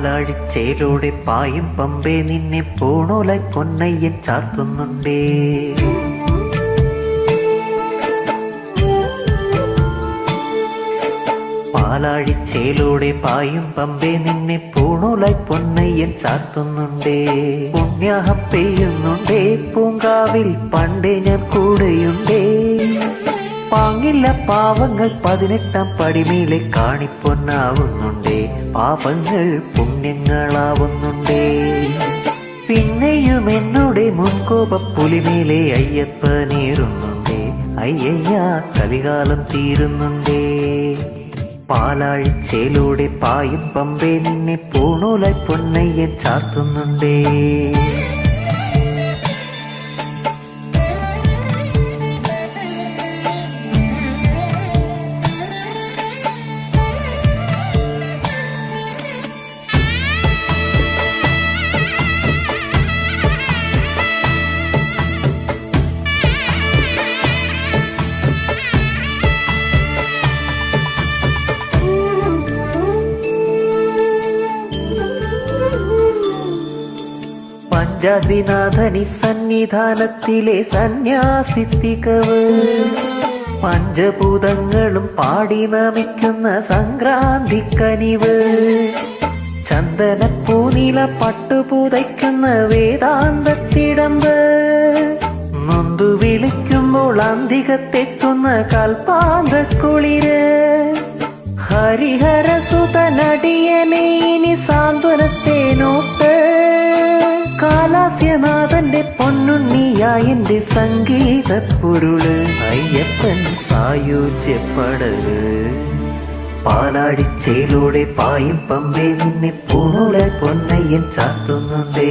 പാലാഴിച്ചേലോടെ പായും പമ്പേ നിന്നെ പൂണൂലായി പൊന്നയ്യൻ ചാർത്തുന്നുണ്ടേ. പാലാഴിച്ചേലോടെ പായും പമ്പേ നിന്നെ പൂണൂലായി പൊന്നയ്യൻ ചാർത്തുന്നുണ്ടേ. പുണ്യാഹം പെയ്യുന്നുണ്ടേ പൂങ്കാവിൽ പണ്ടേ ഞാൻ കൂടെയുണ്ടേ. പാങ്ങില്ല പാവങ്ങൾ 18-ാം പടിമേലെ കാണിപ്പൊന്നാവുന്നുണ്ടേ. പാപങ്ങൾ പുണ്യങ്ങളാവുന്നുണ്ടേ. പിന്നെയും എന്നോടെ മുൻകോപ പുലിമേലെ അയ്യപ്പനേറുന്നുണ്ടേ. അയ്യയ്യ കലികാലം തീരുന്നുണ്ടേ. പാലാഴിച്ചേലൂടെ പായും പമ്പേ നിന്നെ പൂണൂലായി പൊന്നയ്യൻ ചാർത്തുന്നുണ്ടേ. പഞ്ചാദ്രിനാഥനി സന്നിധാനത്തിലെ സന്യാസിത്തികവ് പഞ്ചഭൂതങ്ങളും പാടി നമിക്കുന്ന സംക്രാന്തിക്കനിവ്. ചന്ദനപ്പൂനില പട്ടുപുതയ്ക്കുന്ന വേദാന്തത്തിടമ്പ്. നൊന്തു വിളിക്കുമ്പോൾ അന്തികത്തെത്തുന്ന കൽപ്പാന്തക്കുളിര്. ഹരിഹരസുതനടിയനെ ഇനി സാന്ത്വനത്തെ നോക്ക്. കാലാസ്യനാഥന്റെ പൊന്നുണ്ണിയായന്റെ സംഗീത പൊരുള്. അയ്യപ്പൻ സായുജ്യപ്പടവ്. പാലാഴിച്ചേലൂടെ പായും പമ്പേ നിന്നെ പൂണൂലായി പൊന്നയ്യൻ ചാർത്തുന്നുണ്ടേ.